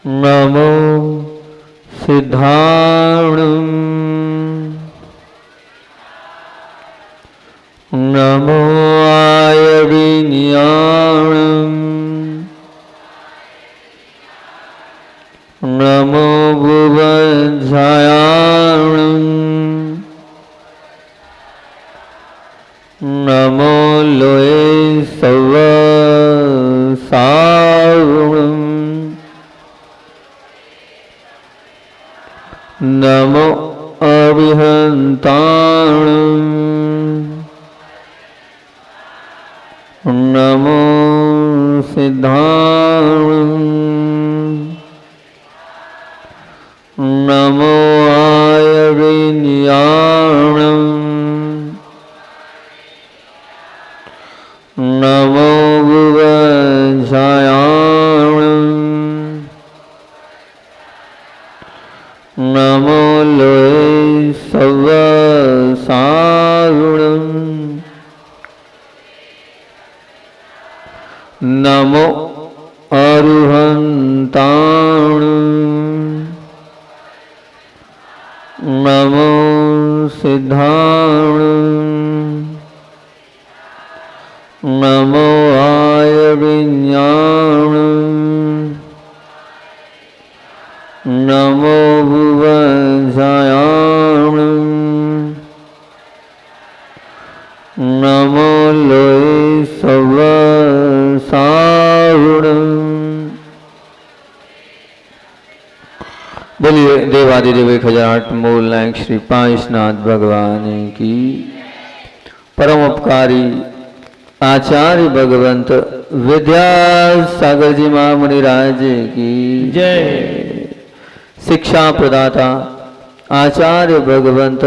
नमो सिद्धाणं नमो आयविज्ञानं नमो भुवज्जायाणं नमो लोये सवसावणं नमो अभिहन्ताणं नमो सिद्धाणं नमो आयविज्ञानं नमो भुवज्जायाणं नमो लोये सवसावणं नमो अरुहन्ताणं नमो सिद्धाणं नमो आयविज्ञानं नमो भुवज्जायाणं नमो लोये सवसावणं। बोलिए देवादिदेव 1008 मूल नायक श्री पांचनाथ भगवान की। परम उपकारी आचार्य भगवंत विद्यासागर जी महामुनिराज की जय। शिक्षा प्रदाता आचार्य भगवंत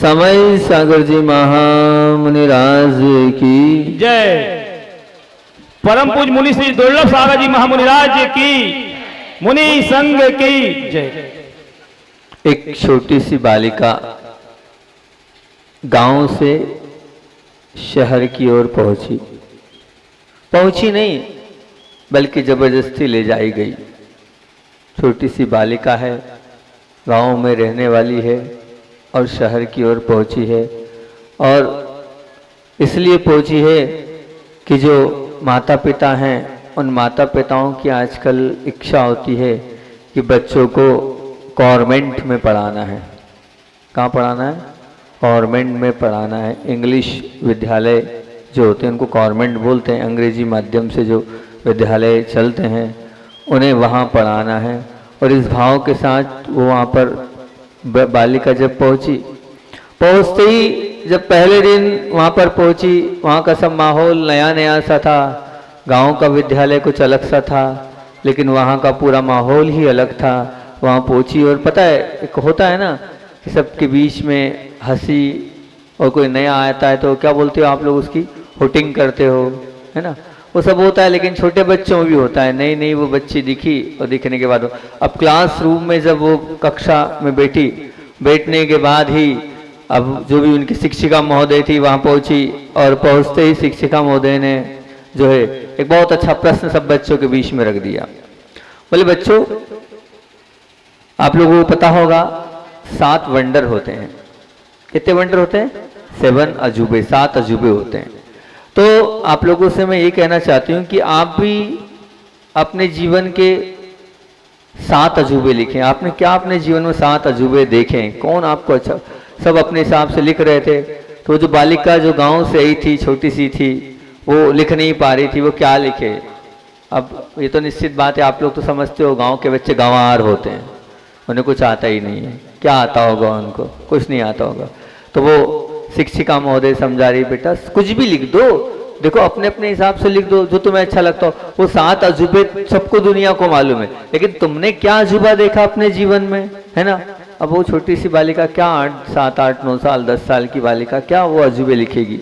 समय सागर जी महामुनिराज की जय। परम पूज मुनि श्री दुर्लभ सागर जी महामुनिराज की, मुनि संघ की जय। एक छोटी सी बालिका गांव से शहर की ओर पहुंची नहीं बल्कि जबरदस्ती ले जाई गई। छोटी सी बालिका है, गांव में रहने वाली है और शहर की ओर पहुंची है। और इसलिए पहुंची है कि जो माता पिता हैं उन माता पिताओं की आजकल इच्छा होती है कि बच्चों को गवर्नमेंट में पढ़ाना है। कहाँ पढ़ाना है? गवर्नमेंट में पढ़ाना है। इंग्लिश विद्यालय जो होते हैं उनको गवर्नमेंट बोलते हैं। अंग्रेजी माध्यम से जो विद्यालय चलते हैं उन्हें वहाँ पढ़ाना है। और इस भाव के साथ वो वहाँ पर बालिका जब पहुँचते ही जब पहले दिन वहाँ पर पहुँची, वहाँ का सब माहौल नया नया सा था। गांव का विद्यालय कुछ अलग सा था, लेकिन वहाँ का पूरा माहौल ही अलग था। वहाँ पहुँची और पता है एक होता है ना कि सबके बीच में हंसी, और कोई नया आता है तो क्या बोलते हो आप लोग, उसकी हुटिंग करते हो, है ना, वो सब होता है। लेकिन छोटे बच्चों में भी होता है। नई नई वो बच्ची दिखी और दिखने के बाद अब क्लासरूम में जब वो कक्षा में बैठने के बाद ही अब जो भी उनकी शिक्षिका महोदय थी वहाँ पहुँची, और पहुँचते ही शिक्षिका महोदय ने जो है एक बहुत अच्छा प्रश्न सब बच्चों के बीच में रख दिया। बोले बच्चों, आप लोगों को पता होगा 7 वंडर होते हैं। कितने वंडर होते हैं? 7 अजूबे, 7 अजूबे होते हैं। तो आप लोगों से मैं ये कहना चाहती हूँ कि आप भी अपने जीवन के 7 अजूबे लिखें। आपने क्या अपने जीवन में 7 अजूबे देखें? कौन आपको अच्छा, सब अपने हिसाब से लिख रहे थे। तो जो बालिका जो गांव से आई थी, छोटी सी थी, वो लिख नहीं पा रही थी, वो क्या लिखे? अब ये तो निश्चित बात है, आप लोग तो समझते हो गांव के बच्चे गंवार होते हैं, उन्हें कुछ आता ही नहीं है। क्या आता होगा उनको? कुछ नहीं आता होगा। तो वो शिक्षिका महोदय समझा रही, बेटा कुछ भी लिख दो, देखो अपने अपने हिसाब से लिख दो जो तुम्हें अच्छा लगता हो। वो 7 अजूबे सबको दुनिया को मालूम है, लेकिन तुमने क्या अजूबा देखा अपने जीवन में, है ना। अब वो छोटी सी बालिका क्या 7, 8, 9 साल 10 साल की बालिका क्या वो अजूबे लिखेगी?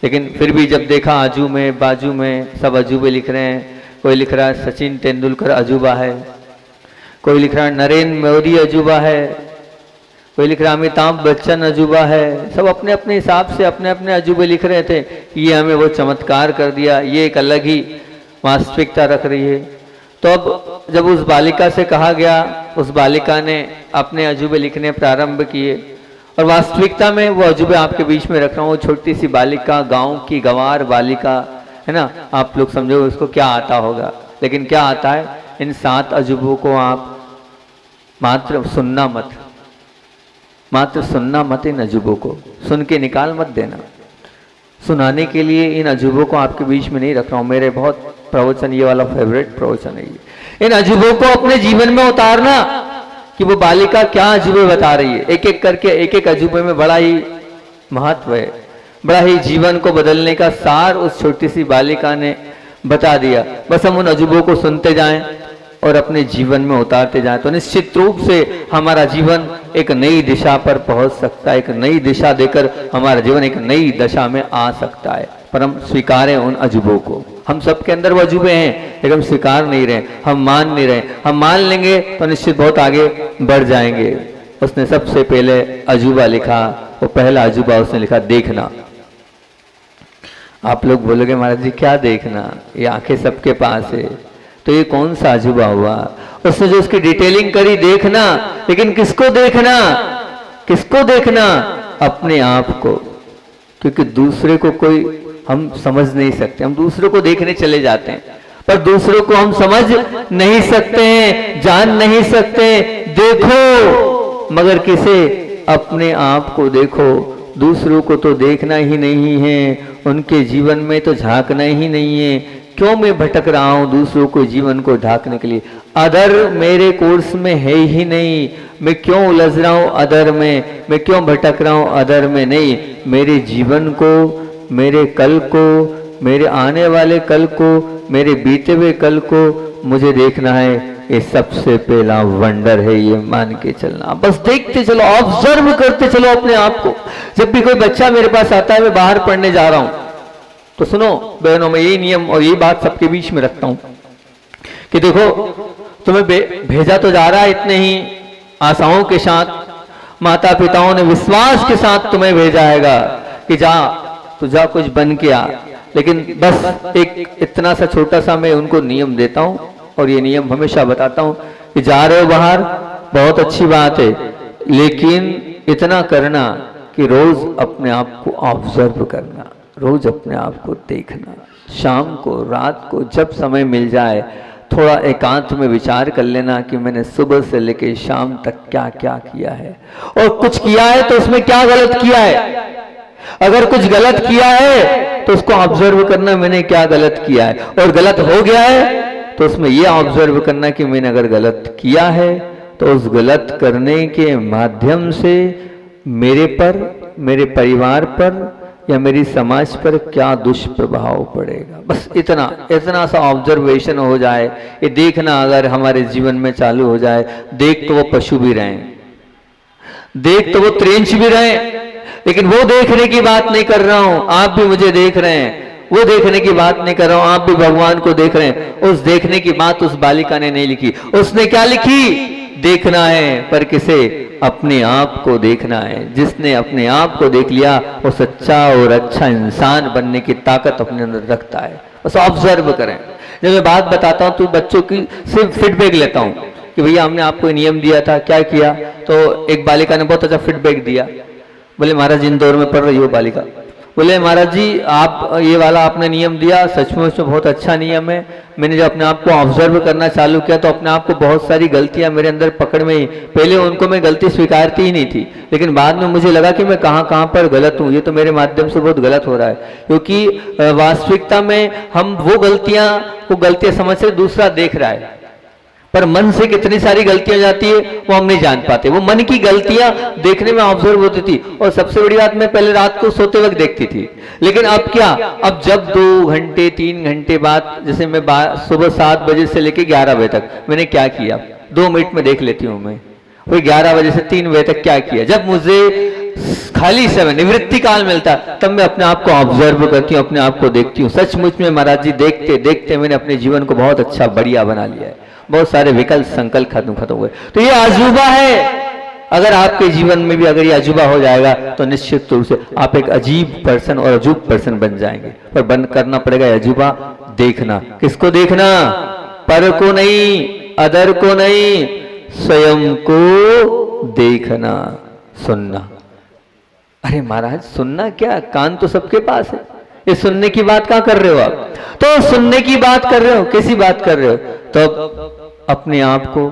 लेकिन फिर भी जब देखा आजू में बाजू में सब अजूबे लिख रहे हैं। कोई लिख रहा है सचिन तेंदुलकर अजूबा है, कोई लिख रहा है नरेंद्र मोदी अजूबा है, कोई लिख रहा है अमिताभ बच्चन अजूबा है। सब अपने अपने हिसाब से अपने अपने अजूबे लिख रहे थे। ये हमें वो चमत्कार कर दिया, ये एक अलग ही वास्तविकता रख रही है। तो अब जब उस बालिका से कहा गया, उस बालिका ने अपने अजूबे लिखने प्रारंभ किए, और वास्तविकता में वो अजूबे आपके बीच में रख रहा हूँ। वो छोटी सी बालिका, गांव की गंवार बालिका है ना, आप लोग समझो उसको क्या आता होगा, लेकिन क्या आता है, इन 7 अजूबों को आप मात्र सुनना मत इन अजूबों को सुन के निकाल मत देना। सुनाने के लिए इन अजूबों को आपके बीच में नहीं रख रहा हूं। मेरे बहुत प्रवचन, ये वाला फेवरेट प्रवचन है ये। इन अजूबों को अपने जीवन में उतारना कि वो बालिका क्या अजूबे बता रही है। एक एक करके एक एक अजूबे में बड़ा ही महत्व है, बड़ा ही जीवन को बदलने का सार उस छोटी सी बालिका ने बता दिया। बस हम उन अजूबों को सुनते जाएं और अपने जीवन में उतारते जाएं तो निश्चित रूप से हमारा जीवन एक नई दिशा पर पहुंच सकता है। एक नई दिशा देकर हमारा जीवन एक नई दशा में आ सकता है। पर हम स्वीकारें उन अजूबों को। हम सबके अंदर वो अजूबे हैं, लेकिन हम स्वीकार नहीं रहे, हम मान नहीं रहे। हम मान लेंगे तो निश्चित बहुत आगे बढ़ जाएंगे। उसने सबसे पहले अजूबा लिखा, वो पहला अजूबा उसने लिखा देखना। आप लोग बोलोगे महाराज जी क्या देखना, ये आंखें सबके पास है, तो ये कौन सा अजूबा हुआ। उसने जो उसकी डिटेलिंग करी, देखना, लेकिन किसको देखना, किसको देखना, अपने आप को। क्योंकि दूसरे को कोई हम समझ नहीं सकते, हम दूसरों को देखने चले जाते हैं, पर दूसरों को हम समझ नहीं सकते हैं, जान नहीं सकते। देखो मगर किसे, अपने आप को देखो। दूसरों को तो देखना ही नहीं है, उनके जीवन में तो झांकना ही नहीं है। क्यों मैं भटक रहा हूं दूसरों को जीवन को ढांकने के लिए। अदर मेरे कोर्स में है ही नहीं, मैं क्यों उलझ रहा हूं अदर में, मैं क्यों भटक रहा हूं अदर में। नहीं, मेरे जीवन को, मेरे कल को, मेरे आने वाले कल को, मेरे बीते हुए कल को मुझे देखना है। ये सबसे पहला वंडर है, ये मान के चलना। बस देखते चलो, ऑब्जर्व करते चलो अपने आप को। जब भी कोई बच्चा मेरे पास आता है, मैं बाहर पढ़ने जा रहा हूं, तो सुनो बहनों, मैं यही नियम और यही बात सबके बीच में रखता हूं कि देखो तुम्हें भेजा तो जा रहा है इतने ही आशाओं के साथ, माता पिताओं ने विश्वास के साथ तुम्हें भेजा हैगा कि जा, तू जा कुछ बन के आ। लेकिन बस एक इतना सा छोटा सा मैं उनको नियम देता हूं, और ये नियम हमेशा बताता हूं कि जा रहे हो बाहर, बहुत अच्छी बात है, लेकिन इतना करना कि रोज अपने आप को ऑब्जर्व करना, रोज अपने आप को देखना। शाम को, रात को, जब समय मिल जाए, थोड़ा एकांत में विचार कर लेना कि मैंने सुबह से लेकर शाम तक क्या क्या किया है, और कुछ किया है तो उसमें क्या गलत किया है। अगर कुछ गलत किया है तो उसको ऑब्जर्व करना, मैंने क्या गलत किया है। और गलत हो गया है तो उसमें यह ऑब्जर्व करना कि मैंने अगर गलत किया है तो उस गलत करने के माध्यम से मेरे पर, मेरे परिवार पर या मेरी समाज पर क्या दुष्प्रभाव पड़ेगा। बस इतना सा ऑब्जर्वेशन हो जाए, ये देखना अगर हमारे जीवन में चालू हो जाए। देख तो वो पशु भी रहें, देख तो वो त्रेंच भी रहें, लेकिन वो देखने की बात नहीं कर रहा हूं। आप भी मुझे देख रहे हैं, वो देखने की बात नहीं कर रहा हूं, आप भी भगवान को देख रहे हैं। उस देखने की बात उस बालिका ने नहीं लिखी। उसने क्या लिखी, देखना है, पर किसे, अपने आप को देखना है। जिसने अपने आप को देख लिया वो सच्चा और अच्छा इंसान बनने की ताकत अपने अंदर रखता है। बस ऑब्जर्व करें। जब मैं बात बताता हूं तो बच्चों की सिर्फ फीडबैक लेता हूं कि भैया हमने आपको नियम दिया था, क्या किया। तो एक बालिका ने बहुत अच्छा फीडबैक दिया। बोले महाराज इंदौर में पढ़ रही हो बालिका। बोले महाराज जी आप ये वाला आपने नियम दिया, सचमुच में बहुत अच्छा नियम है। मैंने जब अपने आप को ऑब्जर्व करना चालू किया तो अपने आप को बहुत सारी गलतियां मेरे अंदर पकड़ में ही। पहले उनको मैं गलती स्वीकारती ही नहीं थी, लेकिन बाद में मुझे लगा कि मैं कहाँ पर गलत हूँ। ये तो मेरे माध्यम से बहुत गलत हो रहा है, क्योंकि वास्तविकता में हम वो गलतियां समझ से दूसरा देख रहा है, पर मन से कितनी सारी गलतियां जाती है वो हम नहीं जान पाते। वो मन की गलतियां देखने में ऑब्जर्व होती थी। और सबसे बड़ी बात, मैं पहले रात को सोते वक्त देखती थी, लेकिन अब क्या, अब जब 2 घंटे 3 घंटे बाद, जैसे मैं सुबह 7 बजे से लेकर 11 बजे तक मैंने क्या किया, 2 मिनट में देख लेती हूँ मैं। वही 11 बजे से 3 बजे तक क्या किया। जब मुझे खाली समय, निवृत्ति काल मिलता, तब मैं अपने आप को ऑब्जर्व करती हूँ, अपने आप को देखती हूँ। सचमुच में महाराज जी देखते देखते मैंने अपने जीवन को बहुत अच्छा बढ़िया बना लिया है। बहुत सारे विकल्प संकल्प खत्म हुए। तो ये अजूबा है। अगर आपके जीवन में भी अगर ये अजूबा हो जाएगा तो निश्चित रूप से आप एक अजीब पर्सन और अजूब पर्सन बन जाएंगे। पर बंद करना पड़ेगा अजूबा देखना। किसको देखना, पर को नहीं, अदर को नहीं, स्वयं को देखना, सुनना। अरे महाराज सुनना क्या, कान तो सबके पास है, ये सुनने की बात कहाँ कर रहे हो आप? तो सुनने की बात कर रहे हो, कैसी बात कर रहे हो? तो अपने आप को,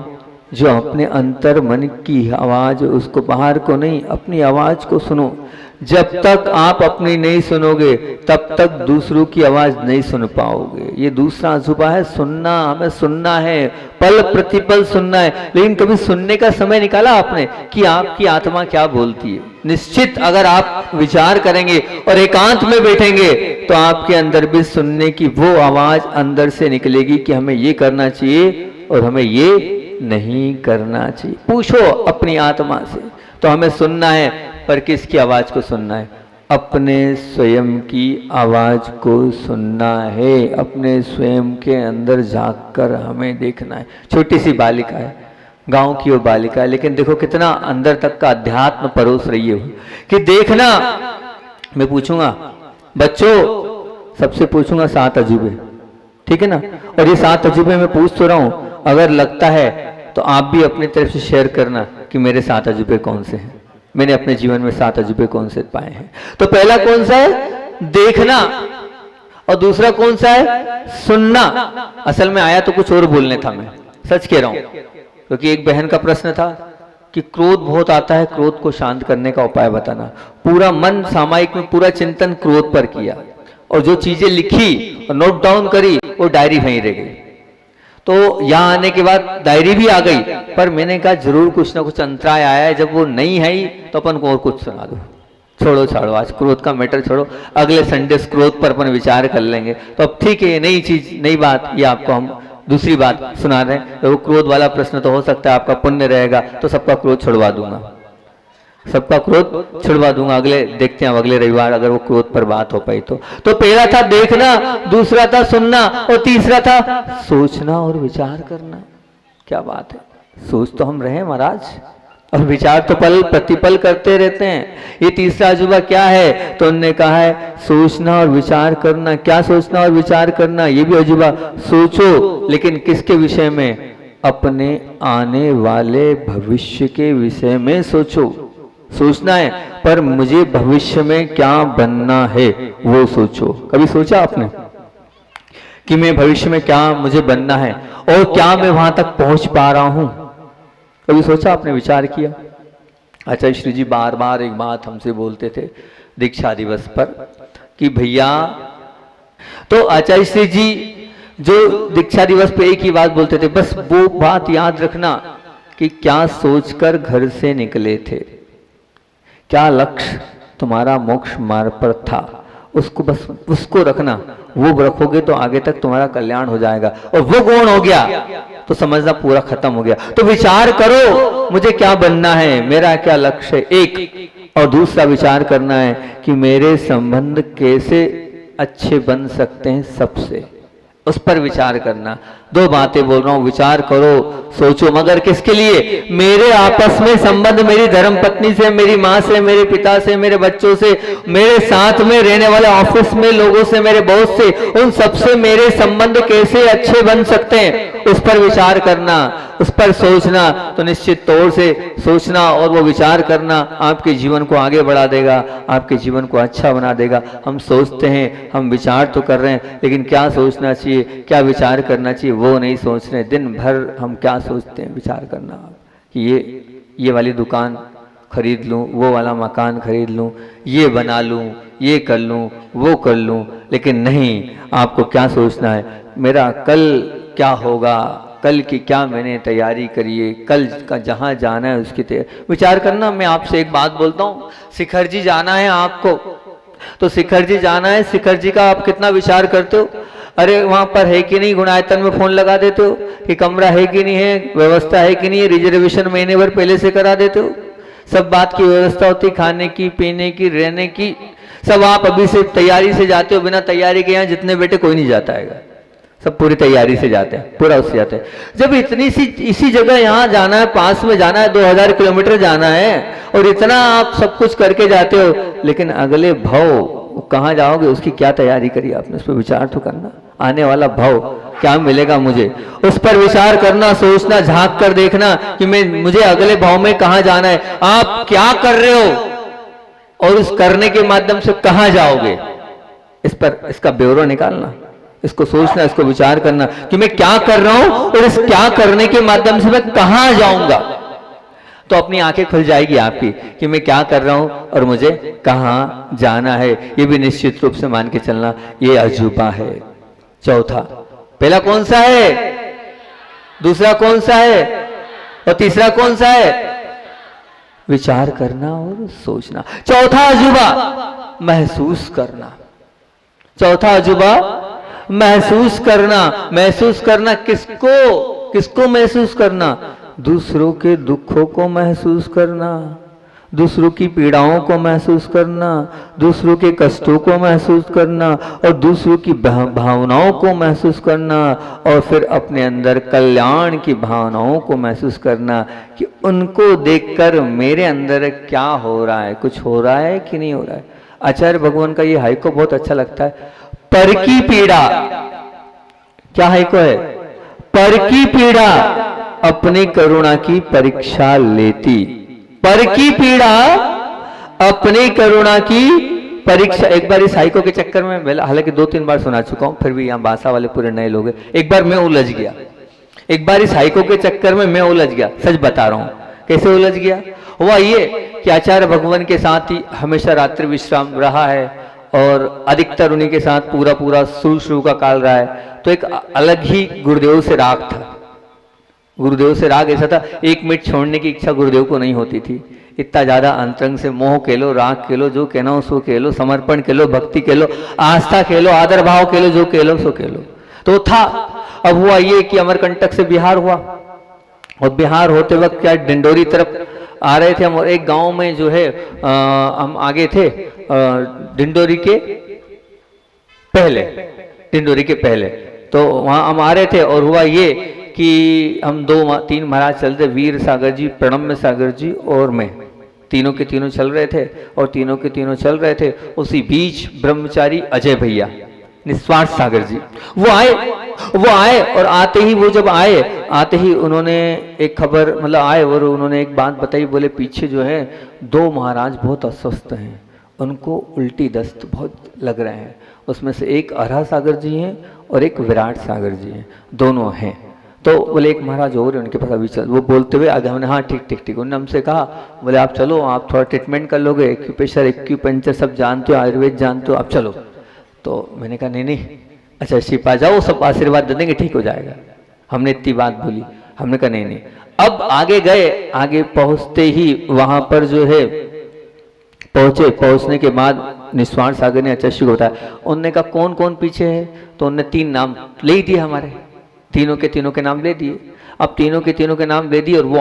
जो अपने अंतर मन की आवाज, उसको बाहर को नहीं, अपनी आवाज को सुनो। जब तक आप अपनी नहीं सुनोगे तब तक दूसरों की आवाज नहीं सुन पाओगे। ये दूसरा अजूबा है, सुनना। हमें सुनना है, पल प्रतिपल सुनना है। लेकिन कभी सुनने का समय निकाला आपने कि आपकी आत्मा क्या बोलती है? निश्चित अगर आप विचार करेंगे और एकांत में बैठेंगे तो आपके अंदर भी सुनने की वो आवाज अंदर से निकलेगी कि हमें ये करना चाहिए और हमें ये नहीं करना चाहिए। पूछो अपनी आत्मा से। तो हमें सुनना है, पर किसकी आवाज को सुनना है? अपने स्वयं की आवाज को सुनना है। अपने स्वयं के अंदर झांककर हमें देखना है। छोटी सी बालिका है, गांव की वो बालिका है, लेकिन देखो कितना अंदर तक का अध्यात्म परोस रही है कि देखना। मैं पूछूंगा बच्चों, सबसे पूछूंगा 7 अजूबे, ठीक है ना? और ये 7 अजूबे मैं पूछ तो रहा हूं, अगर लगता है तो आप भी अपनी तरफ से शेयर करना कि मेरे 7 अजूबे कौन से हैं, मैंने अपने जीवन में 7 अजूबे कौन से पाए हैं। तो पहला कौन सा है? देखना। और दूसरा कौन सा है? सुनना। असल में आया तो कुछ और बोलने था, मैं सच कह रहा हूं, क्योंकि एक बहन का प्रश्न था कि क्रोध बहुत आता है, क्रोध को शांत करने का उपाय बताना। पूरा मन सामायिक में पूरा चिंतन क्रोध पर किया और जो चीजें लिखी और नोट डाउन करी वो डायरी वहीं रह गई। तो यहाँ आने के बाद डायरी भी आ गई, पर मैंने कहा जरूर कुछ ना कुछ अंतराय आया है, जब वो नहीं है तो अपन को और कुछ सुना दो। छोड़ो छाड़ो, आज क्रोध का मैटर छोड़ो, अगले संडे क्रोध पर अपन विचार कर लेंगे। तो अब ठीक है, नई चीज नई बात, ये आपको हम दूसरी बात सुना रहे हैं। तो वो क्रोध वाला प्रश्न तो हो सकता है आपका पुण्य रहेगा तो सबका क्रोध छुड़वा दूंगा, सबका क्रोध छुड़वा दूंगा। अगले देखते हैं अगले रविवार अगर वो क्रोध पर बात हो पाई तो पहला था देखना, दूसरा था सुनना और तीसरा था सोचना और विचार करना। क्या बात है, सोच तो हम रहे महाराज और विचार तो पल प्रतिपल करते रहते हैं। ये तीसरा अजूबा क्या है? तो उन्होंने कहा है सोचना और विचार करना। क्या सोचना और विचार करना? ये भी अजूबा। सोचो, लेकिन किसके विषय में? अपने आने वाले भविष्य के विषय में सोचो। सोचना है, पर मुझे भविष्य में क्या बनना है वो सोचो। कभी सोचा आपने कि मैं भविष्य में क्या मुझे बनना है और क्या मैं वहां तक पहुंच पा रहा हूं? कभी सोचा आपने, विचार किया? आचार्य श्री जी बार बार एक बात हमसे बोलते थे दीक्षा दिवस पर कि भैया, तो आचार्य श्री जी जो दीक्षा दिवस पे एक ही बात बोलते थे, बस वो बात याद रखना कि क्या सोचकर घर से निकले थे, क्या लक्ष्य तुम्हारा मोक्ष मार्ग पर था, उसको बस उसको रखना। वो रखोगे तो आगे तक तुम्हारा कल्याण हो जाएगा। और वो गुण हो गया तो समझना पूरा खत्म हो गया। तो विचार करो मुझे क्या बनना है, मेरा क्या लक्ष्य है, एक। और दूसरा विचार करना है कि मेरे संबंध कैसे अच्छे बन सकते हैं सबसे, उस पर विचार करना। 2 बातें बोल रहा हूं, विचार करो, सोचो, मगर किसके लिए? मेरे आपस में संबंध, मेरी धर्मपत्नी से, मेरी माँ से, मेरे पिता से, मेरे बच्चों से, मेरे साथ में रहने वाले ऑफिस में लोगों से, मेरे बॉस से, उन सबसे मेरे संबंध कैसे अच्छे बन सकते हैं, उस पर विचार करना, उस पर सोचना। तो निश्चित तौर से सोचना और वो विचार करना आपके जीवन को आगे बढ़ा देगा, आपके जीवन को अच्छा बना देगा। हम सोचते हैं, हम विचार तो कर रहे हैं, लेकिन क्या सोचना चाहिए, क्या विचार करना चाहिए वो नहीं सोच रहे। दिन भर हम क्या सोचते हैं, विचार करना कि ये वाली दुकान खरीद लूं, वो वाला मकान खरीद लूं, ये बना लूं, ये कर लूं, वो कर लूं। लेकिन नहीं, आपको क्या सोचना है, मेरा कल क्या होगा, कल की क्या मैंने तैयारी करी है, कल का जहां जाना है उसकी तैयारी विचार करना। मैं आपसे एक बात बोलता हूं, शिखर जी जाना है आपको, तो शिखर जी जाना है, शिखर जी का आप कितना विचार करते हो? अरे वहां पर है कि नहीं, गुणायतन में फोन लगा देते हो कि कमरा है कि नहीं है, व्यवस्था है कि नहीं है, रिजर्वेशन महीने भर पहले से करा देते हो। सब बात की व्यवस्था होती, खाने की, पीने की, रहने की, सब आप अभी से तैयारी से जाते हो। बिना तैयारी के यहाँ जितने बेटे कोई नहीं जाता है, सब पूरी तैयारी से जाते हैं, पूरा उससे जाते हैं। जब इतनी सी इसी जगह यहाँ जाना है, पास में जाना है, 2000 किलोमीटर जाना है और इतना आप सब कुछ करके जाते हो, लेकिन अगले भव कहाँ जाओगे, उसकी क्या तैयारी करी आपने, उस पर विचार तो करना। आने वाला भव क्या मिलेगा मुझे, उस पर विचार करना, सोचना, झांक कर देखना कि मुझे अगले भाव में कहां जाना है, आप क्या कर रहे हो और उस करने के माध्यम से कहां जाओगे, इस पर इसका ब्यौरा निकालना, इसको सोचना, इसको विचार करना कि मैं क्या कर रहा हूं और इस क्या करने के माध्यम से मैं कहां जाऊंगा, तो अपनी आंखें खुल जाएगी आपकी कि मैं क्या कर रहा हूं और मुझे कहां जाना है। ये भी निश्चित रूप से मान के चलना, ये अजूबा है। चौथा, पहला कौन सा है, दूसरा कौन सा है और तीसरा कौन सा है, विचार करना और सोचना। चौथा अजूबा महसूस करना, चौथा अजूबा महसूस करना। महसूस करना किसको, किसको महसूस करना, दूसरों के दुखों को महसूस करना, दूसरों की पीड़ाओं को महसूस करना, दूसरों के कष्टों को महसूस करना और दूसरों की भावनाओं को महसूस करना और फिर अपने अंदर कल्याण की भावनाओं को महसूस करना कि उनको देखकर मेरे अंदर क्या हो रहा है, कुछ हो रहा है कि नहीं हो रहा है। आचार्य भगवान का ये हाइको बहुत अच्छा लगता है। पर की पीड़ा, क्या हाइको है, पर की पीड़ा अपनी करुणा की परीक्षा लेती, पर की पीड़ा अपनी करुणा की परीक्षा। एक बार इस हाइको के चक्कर में, हालांकि 2-3 बार सुना चुका हूं, फिर भी यहाँ बासा वाले पूरे नए लोग हैं, एक बार मैं उलझ गया, एक बार इस हाइको के चक्कर में मैं उलझ गया, सच बता रहा हूं। कैसे उलझ गया, हुआ ये कि आचार्य भगवान के साथ ही हमेशा रात्रि विश्राम रहा है और अधिकतर उन्हीं के साथ पूरा शुरू का काल रहा है, तो एक अलग ही गुरुदेव से राग था। गुरुदेव से राग ऐसा था, 1 मिनट छोड़ने की इच्छा गुरुदेव को नहीं होती थी। इतना ज्यादा अंतरंग से मोह कह लो, राग कह लो, जो कहना हो सो कह लो, समर्पण कह लो, भक्ति कह लो, आस्था कह लो, आदर भाव कह लो, जो कह लो सो कह लो, तो था। अब हुआ ये कि अमरकंटक से बिहार हुआ और बिहार होते वक्त क्या डिंडोरी तरफ आ रहे थे हम, और एक गांव में जो है हम आगे थे डिंडोरी के पहले, डिंडोरी के पहले, तो वहां हम आ रहे थे और हुआ ये कि हम 2-3 महाराज चलते, वीर सागर जी, प्रणम्य सागर जी और मैं, तीनों के तीनों चल रहे थे और तीनों के तीनों चल रहे थे। उसी बीच ब्रह्मचारी अजय भैया, निस्वार्थ सागर जी, वो आए और आते ही, वो जब आते ही उन्होंने एक खबर, मतलब आए और उन्होंने एक बात बताई, बोले पीछे जो है 2 महाराज बहुत अस्वस्थ हैं, उनको उल्टी दस्त बहुत लग रहे हैं, उसमें से एक अरहा सागर जी हैं और एक विराट सागर जी हैं, दोनों हैं। तो बोले एक महाराज और है उनके पास अभी चल, वो बोलते हुए आगे, हमने हाँ ठीक, उन्होंने हमसे कहा, बोले आप चलो, आप थोड़ा ट्रीटमेंट कर लोगे, एक्यूप्रेशर एक्यूपंचर सब जानते हो, आयुर्वेद जानते हो, आप चलो। तो मैंने कहा नहीं, अच्छा शिपा जाओ, सब आशीर्वाद दे देंगे, ठीक हो जाएगा। हमने इतनी बात बोली, हमने कहा नहीं। अब आगे गए, आगे पहुंचते ही वहां पर जो है पहुंचने के बाद निस्वार्थ सागर ने अचश्य को बताया, उनने कहा कौन कौन पीछे है, तो उनने 3 नाम ले दिए, हमारे तीनों के नाम ले दिए। अब तीनों के नाम ले दिए और वो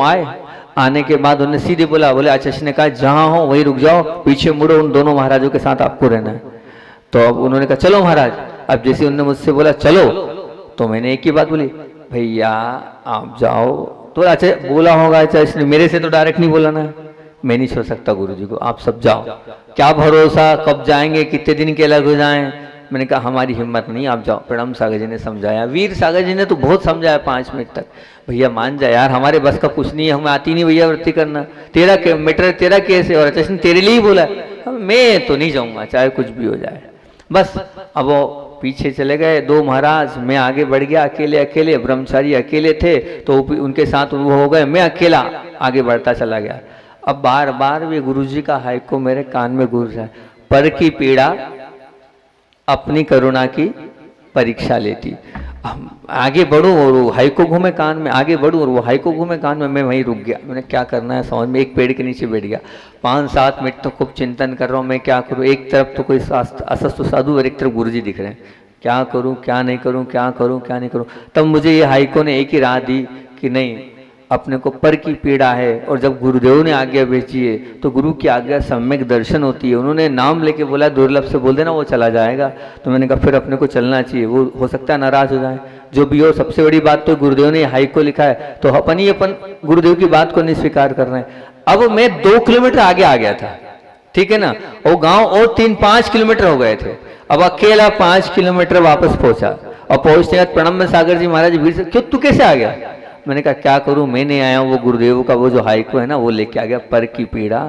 आने के बाद उन्होंने सीधे बोले अचश्य ने कहा जहां हो वहीं रुक जाओ, पीछे मुड़ो, उन दोनों महाराजों के साथ आपको रहना है। तो अब उन्होंने कहा चलो महाराज। अब जैसे उन्होंने मुझसे बोला चलो, तो मैंने एक ही बात बोली, भैया आप जाओ। तो अच्छा बोला होगा, अच्छा इसने मेरे से तो डायरेक्ट नहीं बोला ना, मैं नहीं छोड़ सकता गुरुजी को, आप सब जाओ। क्या भरोसा कब जाएंगे, कितने दिन के अलग हो जाएं। मैंने कहा हमारी हिम्मत नहीं, आप जाओ। प्रणम सागर जी ने समझाया, वीर सागर जी ने तो बहुत समझाया 5 मिनट तक, भैया मान जा यार, हमारे बस का कुछ नहीं है, हमें आती नहीं भैया वृत्ति करना, तेरा मैटर तेरा केस है, और अच्छा तेरे लिए ही बोला, मैं तो नहीं जाऊंगा चाहे कुछ भी हो जाए। बस अब वो पीछे चले गए 2 महाराज, मैं आगे बढ़ गया अकेले, ब्रह्मचारी अकेले थे तो उनके साथ वो हो गए, मैं अकेला आगे बढ़ता चला गया। अब बार बार भी गुरुजी का हाइको मेरे कान में गूंज रहा है, पर की पीड़ा अपनी करुणा की परीक्षा लेती। आगे बढ़ूं और वो हाइको घूमे कान में, आगे बढ़ूं और वो हाइको घूमे कान में, मैं वहीं रुक गया। मैंने क्या करना है समझ में, एक पेड़ के नीचे बैठ गया। 5-7 मिनट तो खूब चिंतन कर रहा हूँ, मैं क्या करूँ। एक तरफ तो कोई अस्वस्थ साधु और एक तरफ गुरुजी दिख रहे हैं, क्या करूँ क्या नहीं करूँ, क्या करूँ क्या नहीं करूँ। तब मुझे ये हाइको ने एक ही राह दी कि नहीं, अपने को पर की पीड़ा है, और जब गुरुदेव ने आज्ञा भेजी है तो गुरु की आज्ञा सम्यक दर्शन होती है। उन्होंने नाम लेके बोला दुर्लभ से बोल देना, वो चला जाएगा। तो मैंने कहा फिर अपने को चलना चाहिए, वो हो सकता है नाराज हो जाए, जो भी हो। सबसे बड़ी बात तो गुरुदेव ने हाई को लिखा है, तो अपन गुरुदेव की बात को नहीं स्वीकार कर रहे हैं। अब मैं 2 किलोमीटर आगे आ गया था, ठीक है ना, वो गाँव और 3-5 किलोमीटर हो गए थे। अब अकेला 5 किलोमीटर वापस पहुंचा और पहुंचते हैं प्रणम्य सागर जी महाराज भीड़ से, क्यों तू कैसे आ गया? मैंने कहा क्या करूं, मैं नहीं आया हूं, वो गुरुदेव का वो जो हाइको है ना वो लेके आ गया, पर की पीड़ा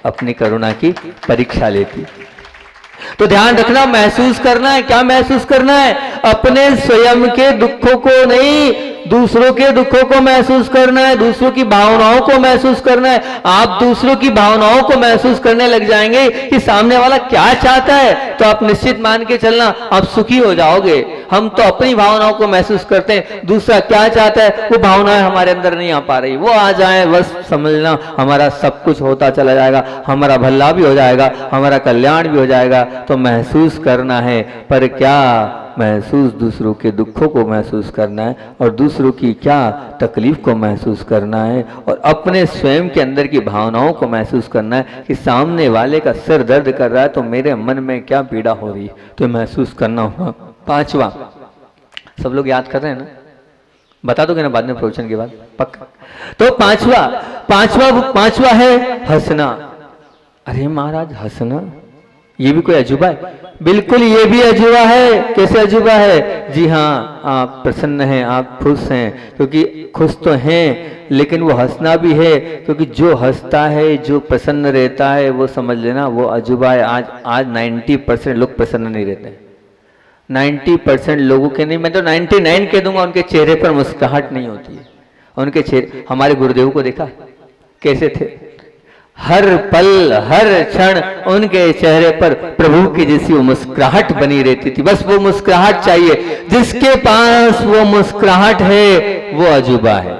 अपनी करुणा की परीक्षा लेती। तो ध्यान रखना, महसूस करना है, क्या महसूस करना है? अपने स्वयं के दुखों को नहीं, दूसरों के दुखों को महसूस करना है, दूसरों की भावनाओं को महसूस करना है। आप दूसरों की भावनाओं को महसूस करने लग जाएंगे कि सामने वाला क्या चाहता है, तो आप निश्चित मान के चलना आप सुखी हो जाओगे। हम तो अपनी भावनाओं को महसूस करते हैं, दूसरा क्या चाहता है वो भावनाएं हमारे अंदर नहीं आ पा रही, वो आ जाए बस समझना हमारा सब कुछ होता चला जाएगा, हमारा भला भी हो जाएगा, हमारा कल्याण भी हो जाएगा। तो महसूस करना है, पर क्या महसूस दूसरों के दुखों को महसूस करना है और दूसरों की क्या तकलीफ को महसूस करना है और अपने स्वयं के अंदर की भावनाओं को महसूस करना है कि सामने वाले का सिर दर्द कर रहा है तो मेरे मन में क्या पीड़ा हो रही है, तो महसूस करना होगा। पांचवा, सब लोग याद कर रहे हैं ना, बता दोगे ना बाद में प्रवचन के बाद पक्का? तो पांचवा है हंसना। अरे महाराज हंसना ये भी कोई अजूबा है? बिल्कुल ये भी अजूबा है। कैसे अजूबा है? जी हाँ, आप प्रसन्न हैं, आप खुश हैं, क्योंकि खुश तो हैं लेकिन वो हंसना भी है, क्योंकि जो हंसता है, जो प्रसन्न रहता है, वो समझ लेना वो अजूबा है। आज 90% लोग प्रसन्न नहीं रहते, 90% लोगों के नहीं, मैं तो 99 कह दूंगा, उनके चेहरे पर मुस्कुराहट नहीं होती है। उनके चेहरे, हमारे गुरुदेव को देखा कैसे थे, हर पल हर क्षण उनके चेहरे पर प्रभु की जैसी वो मुस्कुराहट बनी रहती थी। बस वो मुस्कुराहट चाहिए, जिसके पास वो मुस्कुराहट है वो अजूबा है।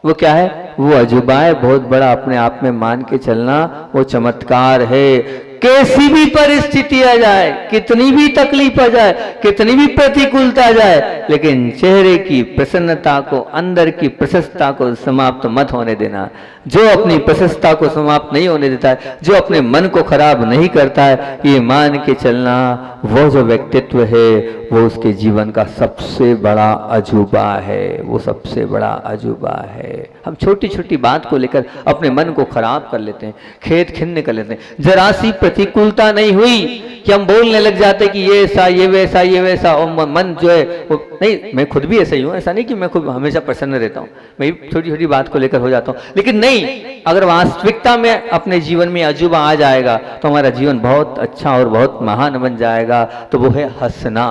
वो क्या है? वो अजूबा है, बहुत बड़ा अपने आप में मान के चलना वो चमत्कार है। कैसी भी परिस्थिति आ जाए, कितनी भी तकलीफ आ जाए, कितनी भी प्रतिकूलता आ जाए, लेकिन चेहरे की प्रसन्नता को, अंदर की प्रशस्तता को समाप्त मत होने देना। जो अपनी प्रशस्तता को समाप्त नहीं होने देता है, जो अपने मन को खराब नहीं करता है, ये मान के चलना वो जो व्यक्तित्व है वो उसके जीवन का सबसे बड़ा अजूबा है, वो सबसे बड़ा अजूबा है। हम छोटी छोटी बात को लेकर अपने मन को खराब कर लेते हैं, खेद खिन्न कर लेते हैं। जरा सी प्रतिकूलता नहीं हुई कि हम बोलने लग जाते कि ये ऐसा, ये वैसा, ये वैसा, और मन जो है वो नहीं, मैं खुद भी ऐसा ही हूँ, ऐसा नहीं कि मैं खुद हमेशा प्रसन्न रहता हूँ, मैं छोटी छोटी बात को लेकर हो जाता हूँ। लेकिन नहीं, अगर वास्तविकता में अपने जीवन में अजूबा आ जाएगा तो हमारा जीवन बहुत अच्छा और बहुत महान बन जाएगा। तो वो है हंसना।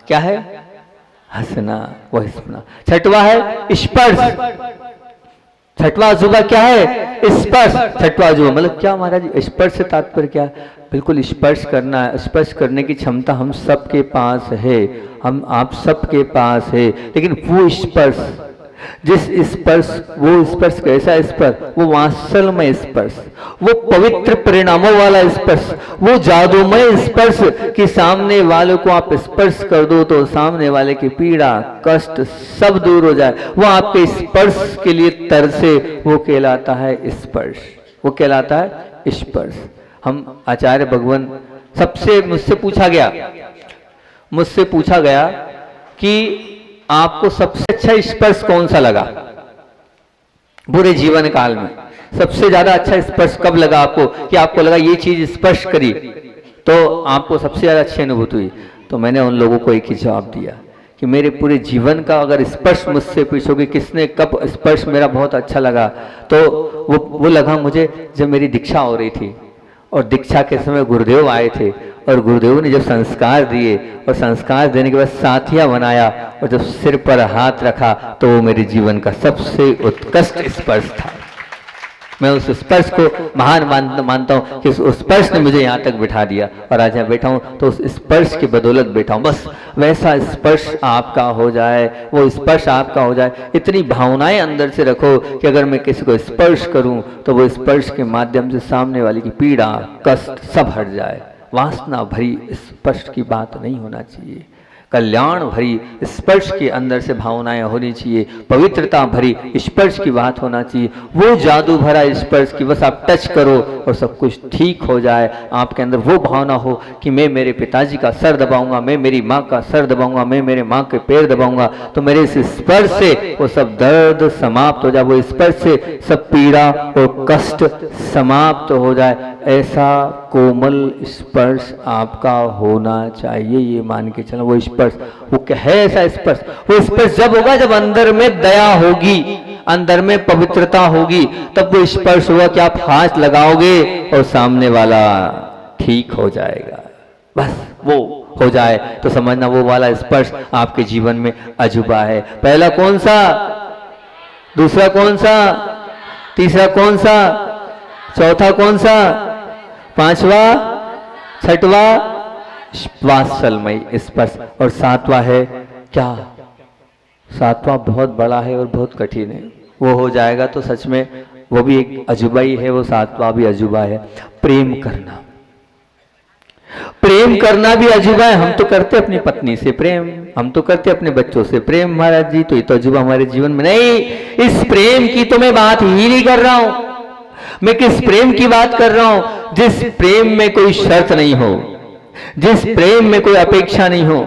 क्या है? हंसना, वो हंसना। छठवा है स्पर्श। छठवा अजूबा क्या है? स्पर्श। छठवा अजूबा मतलब क्या महाराज? स्पर्श से तात्पर्य क्या है? बिल्कुल स्पर्श करना है। स्पर्श करने की क्षमता हम सबके पास है, हम आप सबके पास है, लेकिन वो स्पर्श, जिस स्पर्श, वो स्पर्श कैसा स्पर्श? वो वात्सल्यमय स्पर्श, वो पवित्र परिणामों वाला स्पर्श, वो जादूमय स्पर्श कि सामने वालों को आप स्पर्श कर दो तो सामने वाले की पीड़ा, कष्ट सब दूर हो जाए। वो आपके स्पर्श के लिए तरसे, वो कहलाता है स्पर्श, वो कहलाता है स्पर्श। हम आचार्य भगवान सबसे, मुझसे पूछा गया कि आपको सबसे अच्छा स्पर्श कौन सा लगा पूरे जीवन काल में? सबसे ज्यादा अच्छा स्पर्श कब लगा आपको कि आपको लगा ये चीज स्पर्श करी तो आपको सबसे ज्यादा अच्छी अनुभूति हुई? तो मैंने उन लोगों को एक ही जवाब दिया कि मेरे पूरे जीवन का अगर स्पर्श मुझसे पूछोगे किसने कब स्पर्श मेरा बहुत अच्छा लगा, तो वो लगा मुझे जब मेरी दीक्षा हो रही थी और दीक्षा के समय गुरुदेव आए थे और गुरुदेव ने जब संस्कार दिए और संस्कार देने के बाद साथिया बनाया और जब सिर पर हाथ रखा तो वो मेरे जीवन का सबसे उत्कृष्ट स्पर्श था। मैं उस स्पर्श को महान मानता हूँ कि उस स्पर्श ने मुझे यहाँ तक बिठा दिया और आज यहाँ बैठा हूँ तो उस स्पर्श की बदौलत बैठा हूँ। बस वैसा स्पर्श आपका हो जाए, वो स्पर्श आपका हो जाए। इतनी भावनाएं अंदर से रखो कि अगर मैं किसी को स्पर्श करूँ तो वो स्पर्श के माध्यम से सामने वाले की पीड़ा, कष्ट सब हट जाए। वासना भरी स्पर्श की बात नहीं होना चाहिए, कल्याण भरी स्पर्श के अंदर से भावनाएं होनी चाहिए, पवित्रता भरी स्पर्श की बात होना चाहिए। वो जादू भरा स्पर्श की बस आप टच करो और सब कुछ ठीक हो जाए। आपके अंदर वो भावना हो कि मैं मेरे पिताजी का सर दबाऊंगा, मैं मेरी माँ का सर दबाऊंगा, मैं मेरे माँ के पैर दबाऊंगा, तो मेरे इस स्पर्श से वो सब दर्द समाप्त हो जाए, वो स्पर्श से सब पीड़ा और कष्ट समाप्त हो जाए। ऐसा कोमल स्पर्श आपका होना चाहिए, ये मान के चलो। वो स्पर्श स्पर्श, वो क्या है ऐसा स्पर्श? वो स्पर्श जब होगा जब अंदर में दया होगी, अंदर में पवित्रता होगी, तब वो स्पर्श हुआ कि आप हाथ लगाओगे और सामने वाला ठीक हो जाएगा। बस वो हो जाए तो समझना वो वाला स्पर्श आपके जीवन में अजूबा है। पहला कौन सा, दूसरा कौन सा, तीसरा कौन सा, चौथा कौन सा, पांचवा, छठवा वात्सल्यमय स्पर्श, और सातवां है क्या? सातवां बहुत बड़ा है और बहुत कठिन है। वो हो जाएगा तो सच में वो भी एक अजूबा ही है, वो सातवां भी अजूबा है, प्रेम करना। प्रेम करना भी अजूबा है। हम तो करते अपनी पत्नी से प्रेम, हम तो करते अपने बच्चों से प्रेम महाराज जी, तो ये तो अजूबा हमारे जीवन में नहीं। इस प्रेम की तो मैं बात ही नहीं कर रहा हूं। मैं किस प्रेम की बात कर रहा हूं? जिस प्रेम में कोई शर्त नहीं हो, जिस प्रेम में कोई अपेक्षा नहीं हो,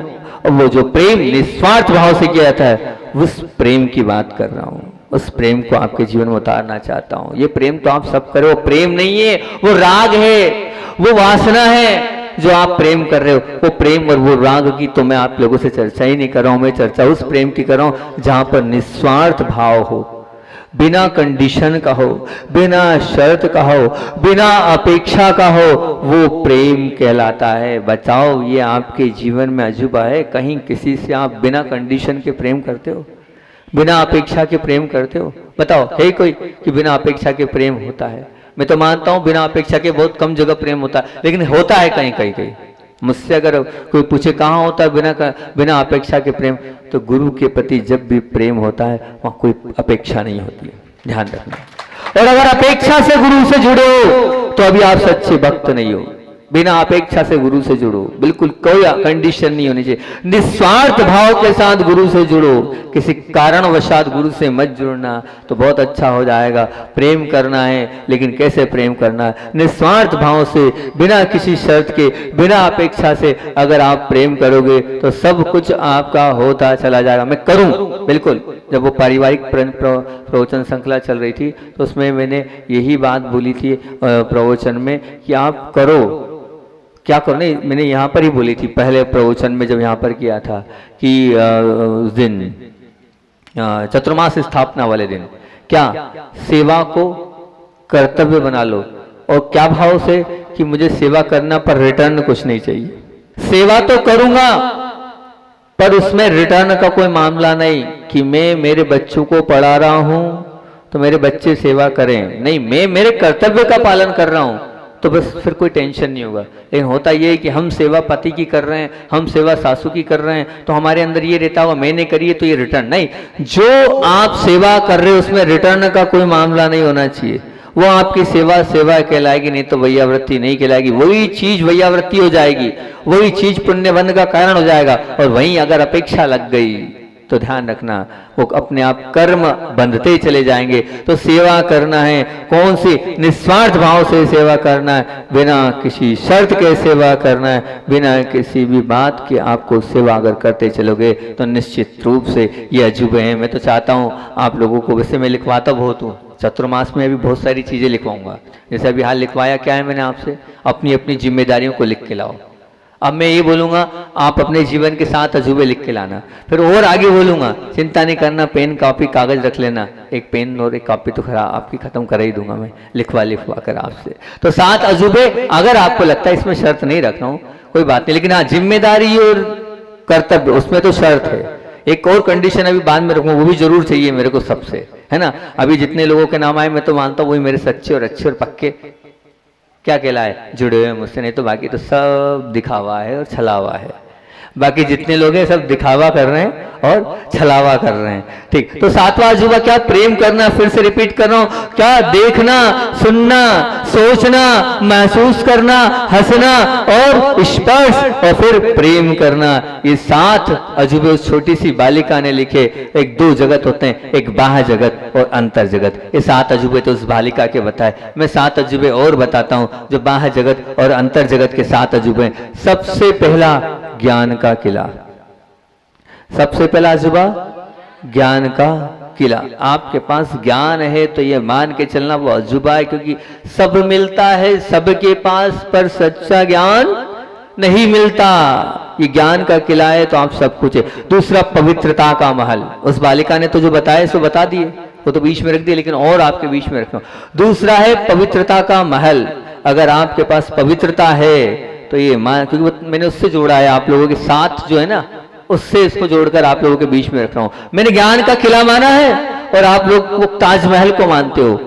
और वो जो प्रेम निस्वार्थ भाव से किया जाता है, उस प्रेम की बात कर रहा हूं। उस प्रेम को आपके जीवन में उतारना चाहता हूं। ये प्रेम तो आप सब करो, प्रेम नहीं है, वो राग है, वो वासना है जो आप प्रेम कर रहे हो। वो प्रेम और वो राग की तो मैं आप लोगों से चर्चा ही नहीं कर रहा हूं। मैं चर्चा उस प्रेम की कर रहा हूं जहां पर निस्वार्थ भाव हो, बिना कंडीशन का हो, बिना शर्त का हो, बिना अपेक्षा का हो, वो प्रेम कहलाता है। बचाओ, ये आपके जीवन में अजूबा है। कहीं किसी से आप बिना कंडीशन के प्रेम करते हो, बिना अपेक्षा के प्रेम करते हो? बताओ, है कोई कि बिना अपेक्षा के प्रेम होता है? मैं तो मानता हूं बिना अपेक्षा के बहुत कम जगह प्रेम होता है, लेकिन होता है कहीं कहीं कहीं। मुझसे अगर कोई पूछे कहाँ होता है बिना अपेक्षा के प्रेम, तो गुरु के प्रति जब भी प्रेम होता है वहां कोई अपेक्षा नहीं होती है, ध्यान रखना। और अगर अपेक्षा से गुरु से जुड़े हो तो अभी आप सच्चे भक्त नहीं हो। बिना अपेक्षा से गुरु से जुड़ो, बिल्कुल कोई कंडीशन नहीं होनी चाहिए। निस्वार्थ भाव के साथ गुरु से जुड़ो, किसी कारणवशात गुरु से मत जुड़ना, तो बहुत अच्छा हो जाएगा। प्रेम करना है, लेकिन कैसे प्रेम करना है? निस्वार्थ भाव से, बिना किसी शर्त के, बिना अपेक्षा से अगर आप प्रेम करोगे तो सब कुछ आपका होता चला जाएगा। मैं करूं, बिल्कुल। जब वो पारिवारिक प्रवचन श्रृंखला चल रही थी तो उसमें मैंने यही बात बोली थी प्रवचन में कि आप करो, क्या करो, नहीं मैंने यहाँ पर ही बोली थी पहले प्रवचन में जब यहाँ पर किया था कि उस दिन चतुर्मास स्थापना वाले दिन, क्या सेवा को कर्तव्य बना लो, और क्या भाव से कि मुझे सेवा करना पर रिटर्न कुछ नहीं चाहिए। सेवा तो करूंगा पर उसमें रिटर्न का कोई मामला नहीं कि मैं मेरे बच्चों को पढ़ा रहा हूं तो मेरे बच्चे सेवा करें, नहीं, मैं मेरे कर्तव्य का पालन कर रहा हूं तो बस फिर कोई टेंशन नहीं होगा। लेकिन होता ये है कि हम सेवा पति की कर रहे हैं, हम सेवा सासू की कर रहे हैं, तो हमारे अंदर ये रहता हुआ मैंने करी है तो ये रिटर्न नहीं। जो आप सेवा कर रहे हो उसमें रिटर्न का कोई मामला नहीं होना चाहिए। वो आपकी सेवा सेवा कहलाएगी, नहीं तो वैयावृत्ति नहीं कहलाएगी। वही चीज वैयावृत्ति हो जाएगी, वही चीज पुण्यबंध का कारण हो जाएगा। और वहीं अगर अपेक्षा लग गई तो ध्यान रखना वो अपने आप कर्म बंधते चले जाएंगे। तो सेवा करना है, कौन सी? निस्वार्थ भाव से सेवा करना है, बिना किसी शर्त के सेवा करना है, बिना किसी भी बात की आपको सेवा अगर करते चलोगे तो निश्चित रूप से ये अजूबे हैं। मैं तो चाहता हूँ आप लोगों को, वैसे मैं लिखवाता बहुत हूँ, चतुर्मास में अभी बहुत सारी चीजें लिखवाऊंगा। जैसे अभी हाल लिखवाया क्या है मैंने आपसे, अपनी अपनी जिम्मेदारियों को लिख के लाओ। अब मैं ये बोलूंगा आप अपने जीवन के साथ अजूबे लिख के लाना, फिर और आगे बोलूंगा चिंता नहीं करना, पेन कॉपी कागज रख लेना। एक पेन और एक कॉपी तो खराब आपकी खत्म कर ही दूंगा मैं, लिखवा कर आपसे। तो 7 अजूबे, अगर आपको लगता है इसमें शर्त नहीं रख रहा हूं कोई बात नहीं, लेकिन हाँ जिम्मेदारी और कर्तव्य उसमें तो शर्त है। एक और कंडीशन अभी बाद में रखूंगा, वो भी जरूर चाहिए मेरे को सबसे, है ना। अभी जितने लोगों के नाम आए मैं तो मानता हूँ वही मेरे सच्चे और अच्छे और पक्के क्या कहलाए, जुड़े हुए मुझसे, नहीं तो बाकी तो सब दिखावा है और छलावा है। बाकी जितने लोग हैं सब दिखावा कर रहे हैं और छलावा कर रहे हैं, ठीक। तो 7वां अजूबा क्या? प्रेम करना। फिर से रिपीट कर रहा हूं, क्या? देखना, सुनना, सोचना, महसूस करना, हंसना और स्पर्श, और फिर प्रेम करना। ये 7 अजूबे उस छोटी सी बालिका ने लिखे। एक 2 जगत होते हैं, एक बाह्य जगत और अंतर जगत। ये 7 अजूबे तो उस बालिका के बताए। मैं 7 अजूबे और बताता हूं जो बाह्य जगत और अंतर जगत के 7 अजूबे। सबसे पहला ज्ञान का किला। सबसे पहला अजूबा ज्ञान का किला। आपके पास ज्ञान है तो ये मान के चलना वो अजूबा है, क्योंकि सब मिलता है सबके पास पर सच्चा ज्ञान नहीं मिलता। ये ज्ञान का किला है तो आप सब कुछ है। दूसरा पवित्रता का महल, उस बालिका ने तो जो बताया सो बता दिए, वो तो बीच में रख दिए, लेकिन और आपके बीच में रखना। दूसरा है पवित्रता का महल। अगर आपके पास पवित्रता है तो ये मान, क्योंकि मैंने उससे जोड़ा है, आप लोगों के साथ जो है ना, उससे इसको जोड़कर आप लोगों के बीच में रख रहा हूं। मैंने ज्ञान का किला माना है और आप लोग वो ताजमहल को मानते हो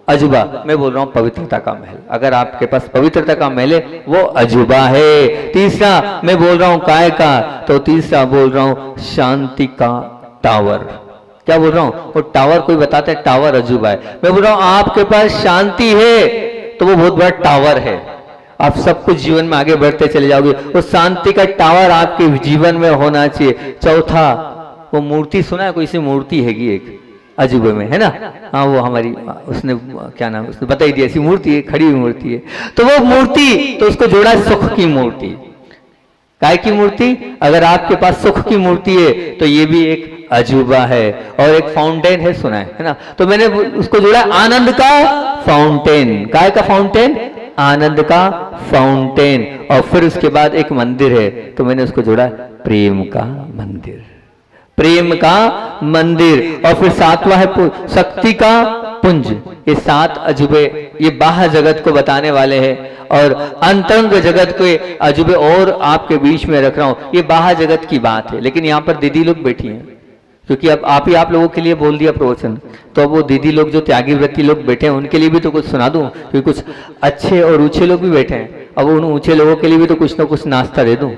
अजूबा। मैं बोल रहा हूं पवित्रता का महल। अगर आपके पास पवित्रता का महल है वो अजूबा है। तीसरा मैं बोल रहा हूं काय का, तो तीसरा बोल रहा हूं शांति का टावर। क्या बोल रहा हूं? वो टावर कोई बताता है टावर अजूबा है। मैं बोल रहा हूं आपके पास शांति है तो वो बहुत बड़ा टावर है। आप सब कुछ जीवन में आगे बढ़ते चले जाओगे। उस शांति का टावर आपके जीवन में होना चाहिए। चौथा, वो मूर्ति सुना है? कोई सी मूर्ति हैगी एक अजूबे में, है ना? हाँ, वो हमारी उसने क्या नाम, उसने बताई दिया, ऐसी मूर्ति है, खड़ी हुई मूर्ति है। तो वो मूर्ति, तो उसको जोड़ा सुख की मूर्ति। काय की मूर्ति? अगर आपके पास सुख की मूर्ति है तो ये भी एक अजूबा है। और एक फाउंटेन है, सुना है ना? तो मैंने उसको जोड़ा आनंद का फाउंटेन। काय का फाउंटेन? आनंद का फाउंटेन। और फिर उसके बाद एक मंदिर है, तो मैंने उसको जोड़ा प्रेम का मंदिर। प्रेम का मंदिर। और फिर सातवां है शक्ति का पुंज। ये 7 अजूबे ये बाह्य जगत को बताने वाले हैं और अंतरंग जगत के अजूबे और आपके बीच में रख रहा हूं। ये बाह्य जगत की बात है, लेकिन यहाँ पर दीदी लोग बैठी हैं, क्योंकि अब आप लोगों के लिए बोल दिया प्रवचन, तो अब वो दीदी लोग जो त्यागी व्रती लोग बैठे हैं उनके लिए भी तो कुछ सुना दूं, क्योंकि कुछ अच्छे और ऊंचे लोग भी बैठे हैं। अब उन ऊंचे लोगों के लिए भी तो कुछ ना कुछ नाश्ता दे दूं,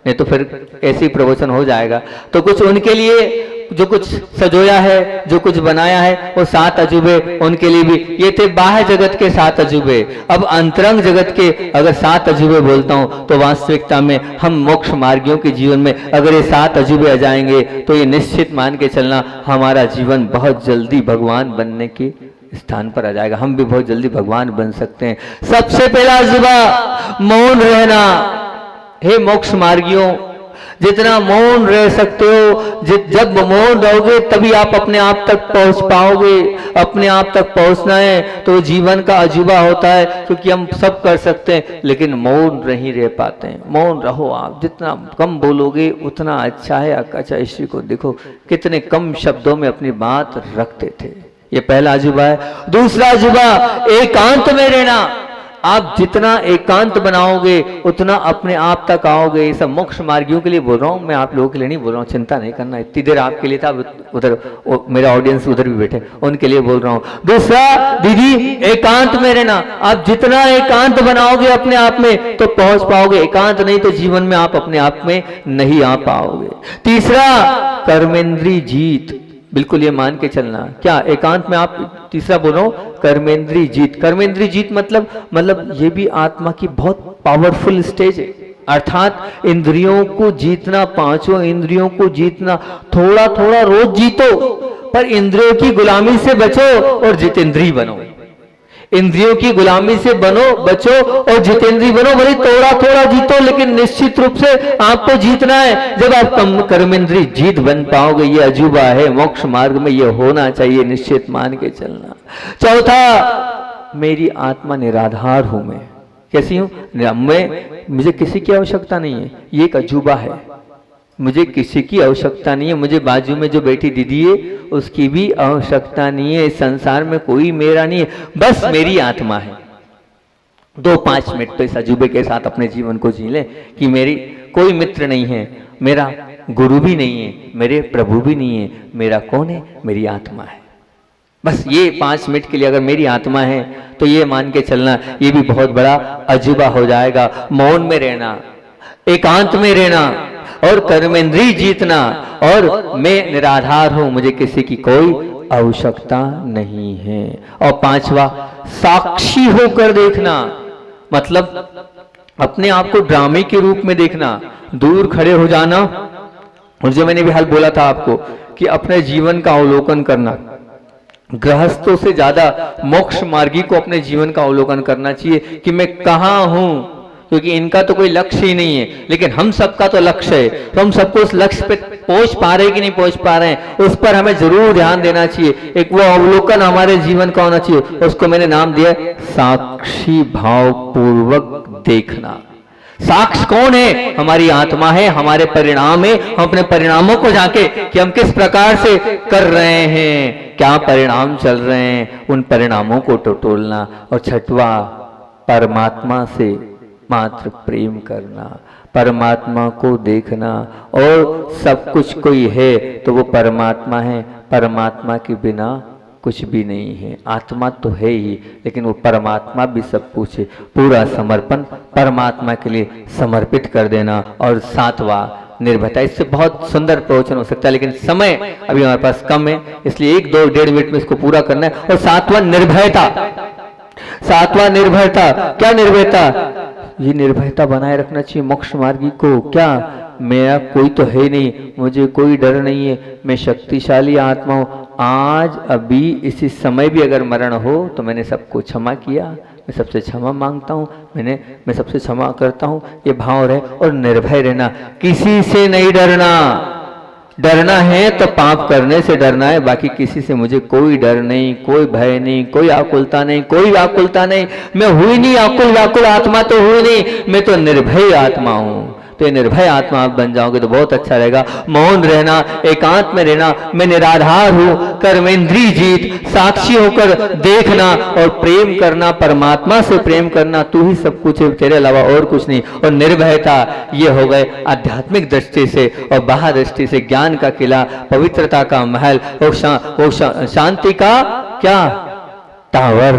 नहीं तो फिर ऐसे ही प्रवचन हो जाएगा। तो कुछ उनके लिए जो कुछ सजोया है, जो कुछ बनाया है, वो 7 अजूबे उनके लिए भी। ये थे बाह्य जगत के 7 अजूबे। अब अंतरंग जगत के अगर 7 अजूबे बोलता हूं तो वास्तविकता में हम मोक्ष मार्गियों के जीवन में अगर ये 7 अजूबे आ जाएंगे तो ये निश्चित मान के चलना हमारा जीवन बहुत जल्दी भगवान बनने के स्थान पर आ जाएगा। हम भी बहुत जल्दी भगवान बन सकते हैं। सबसे पहला अजूबा मौन रहना। हे मोक्ष मार्गियों, जितना मौन रह सकते हो, जब मौन रहोगे तभी आप अपने आप तक पहुंच पाओगे। अपने आप तक पहुंचना है तो जीवन का अजूबा होता है, क्योंकि हम सब कर सकते हैं लेकिन मौन नहीं रह पाते हैं। मौन रहो आप, जितना कम बोलोगे उतना अच्छा है। अच्छा, ईश्वर को देखो कितने कम शब्दों में अपनी बात रखते थे। ये पहला अजूबा है। दूसरा अजूबा एकांत में रहना। आप जितना एकांत बनाओगे उतना अपने आप तक आओगे। ये सब मोक्ष मार्गियों के लिए बोल रहा हूं, मैं आप लोगों के लिए नहीं बोल रहा हूं, चिंता नहीं करना। इतनी देर आपके लिए था, उधर मेरा ऑडियंस उधर भी बैठे, उनके लिए बोल रहा हूं। दूसरा दीदी, एकांत में रहना। आप जितना एकांत बनाओगे अपने आप में तो पहुंच पाओगे, एकांत नहीं तो जीवन में आप अपने आप में नहीं आ पाओगे। तीसरा कर्मेंद्री जीत। बिल्कुल ये मान के चलना। क्या एकांत में आप, तीसरा बोल रहा हूं कर्मेंद्री जीत। कर्मेंद्री जीत मतलब ये भी आत्मा की बहुत पावरफुल स्टेज है। अर्थात इंद्रियों को जीतना, 5 इंद्रियों को जीतना। थोड़ा थोड़ा रोज जीतो, पर इंद्रियों की गुलामी से बचो और जितेंद्री बनो। इंद्रियों की गुलामी से बचो और जितेंद्री बनो। भले थोड़ा थोड़ा जीतो, लेकिन निश्चित रूप से आपको जीतना है। जब आप कर्मेंद्री जीत बन पाओगे, ये अजूबा है। मोक्ष मार्ग में ये होना चाहिए, निश्चित मान के चलना। चौथा, मेरी आत्मा निराधार हूं। मैं कैसी हूं? मुझे किसी की आवश्यकता नहीं है। ये एक अजूबा है। मुझे किसी की आवश्यकता नहीं है। मुझे बाजू में जो बैठी दीदी है उसकी भी आवश्यकता नहीं है। इस संसार में कोई मेरा नहीं है, बस मेरी आत्मा है। 2-5 मिनट तो इस अजूबे के साथ अपने जीवन को जी लें कि मेरी कोई मित्र नहीं है, मेरा गुरु भी नहीं है, मेरे प्रभु भी नहीं है। मेरा कौन है? मेरी आत्मा है। बस ये 5 मिनट के लिए अगर मेरी आत्मा है तो ये मान के चलना, ये भी बहुत बड़ा अजूबा हो जाएगा। मौन में रहना, एकांत में रहना और कर्मेंद्री जीतना, और मैं निराधार हूं, मुझे किसी की कोई आवश्यकता नहीं है। और 5वां, साक्षी होकर देखना। मतलब अपने आप को ड्रामे के रूप में देखना, दूर खड़े हो जाना। और जो मैंने भी हाल बोला था आपको कि अपने जीवन का अवलोकन करना। गृहस्थों से ज्यादा मोक्ष मार्गी को अपने जीवन का अवलोकन करना चाहिए कि मैं कहाँ हूं, क्योंकि इनका तो कोई लक्ष्य ही नहीं है, लेकिन हम सबका तो लक्ष्य है। तो हम सबको उस लक्ष्य पे पहुंच पा रहे कि नहीं पहुंच पा रहे हैं, उस पर हमें जरूर ध्यान देना चाहिए। एक वो अवलोकन हमारे जीवन का होना चाहिए। उसको मैंने नाम दिया साक्षी भाव पूर्वक देखना। साक्ष्य कौन है? हमारी आत्मा है, हमारे परिणाम है। हम अपने परिणामों को जाके कि हम किस प्रकार से कर रहे हैं, क्या परिणाम चल रहे हैं, उन परिणामों को टटोलना। और छठवा, परमात्मा से मात्र प्रेम करना, परमात्मा को देखना। और सब कुछ कोई है तो वो परमात्मा है, परमात्मा के बिना कुछ भी नहीं है। आत्मा तो है ही, लेकिन वो परमात्मा भी सब कुछ है। पूरा समर्पण परमात्मा के लिए समर्पित कर देना। और सातवां, निर्भयता। इससे बहुत सुंदर प्रवचन हो सकता है, लेकिन समय अभी हमारे पास कम है, इसलिए 1-2-1.5 मिनट में इसको पूरा करना है। और सातवां, निर्भयता। सातवां, निर्भयता। क्या निर्भयता? ये निर्भयता बनाए रखना चाहिए मोक्ष मार्गी को। क्या? मेरा कोई तो है नहीं, मुझे कोई डर नहीं है, मैं शक्तिशाली आत्मा हूँ। आज अभी इसी समय भी अगर मरण हो तो मैंने सबको क्षमा किया, मैं सबसे क्षमा मांगता हूँ, मैं सबसे क्षमा करता हूँ, ये भाव रहे। और निर्भय रहना, किसी से नहीं डरना। डरना है तो पाप करने से डरना है, बाकी किसी से मुझे कोई डर नहीं, कोई भय नहीं, कोई आकुलता नहीं, कोई व्याकुलता नहीं। मैं हुई नहीं आकुल व्याकुल आत्मा, तो हुई नहीं, मैं तो निर्भय आत्मा हूँ। तो ये निर्भय आत्मा आप बन जाओगे तो बहुत अच्छा रहेगा। मौन रहना, एकांत में रहना, मैं निराधार हूँ, कर्मेंद्रीय जीत, साक्षी होकर देखना और प्रेम करना, परमात्मा से प्रेम करना। तू ही सब कुछ है, तेरे अलावा और कुछ नहीं। और निर्भयता, ये हो गए आध्यात्मिक दृष्टि से और बाह्य दृष्टि से ज्ञान का किला, पवित्रता का महल और शांति का क्या टावर,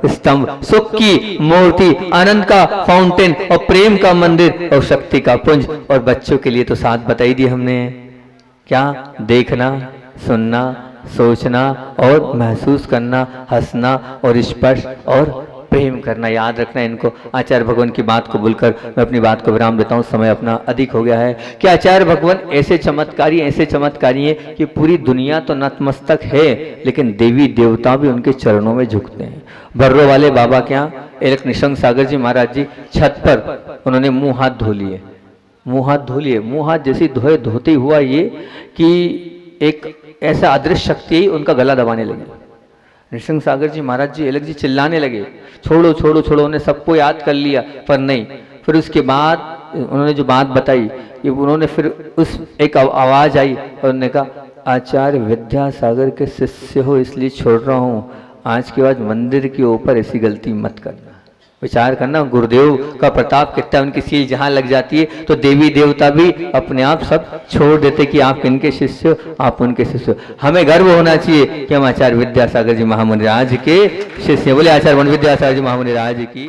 स्तंभ, सुख की मूर्ति, आनंद का फाउंटेन और प्रेम का मंदिर और शक्ति का पुंज। और बच्चों के लिए तो साथ बताई दी हमने, क्या? देखना, सुनना, सोचना और महसूस करना, हंसना और स्पर्श और प्रेम करना। याद रखना इनको। आचार्य भगवान की बात को भूलकर मैं अपनी बात को विराम देता हूँ, समय अपना अधिक हो गया है। कि आचार्य भगवान ऐसे चमत्कारी हैं कि पूरी दुनिया तो नतमस्तक है, लेकिन देवी देवता भी उनके चरणों में झुकते हैं। बर्रो वाले बाबा के यहाँ एक निशंक सागर जी महाराज जी छत पर उन्होंने मुंह हाथ धो लिए। मुंह हाथ जैसे धोते हुआ ये कि एक ऐसा अदृश्य शक्ति उनका गला दबाने लगी। निशंक सागर जी महाराज जी अलग जी चिल्लाने लगे, छोड़ो छोड़ो छोड़ो। उन्होंने सबको याद कर लिया, पर नहीं। फिर उसके बाद उन्होंने जो बात बताई, ये उन्होंने फिर उस एक आवाज आई और उन्होंने कहा, आचार्य विद्यासागर के शिष्य हो इसलिए छोड़ रहा हूँ, आज के बाद मंदिर के ऊपर ऐसी गलती मत करना। विचार करना, गुरुदेव का प्रताप कितना, उनकी सील जहाँ लग जाती है तो देवी देवता भी अपने आप सब छोड़ देते कि आप इनके शिष्य हो, आप उनके शिष्य हो। हमें गर्व होना चाहिए कि हम आचार्य विद्यासागर जी महामुनि राज के शिष्य। बोले आचार्य वन विद्यासागर जी महामुनि राज की।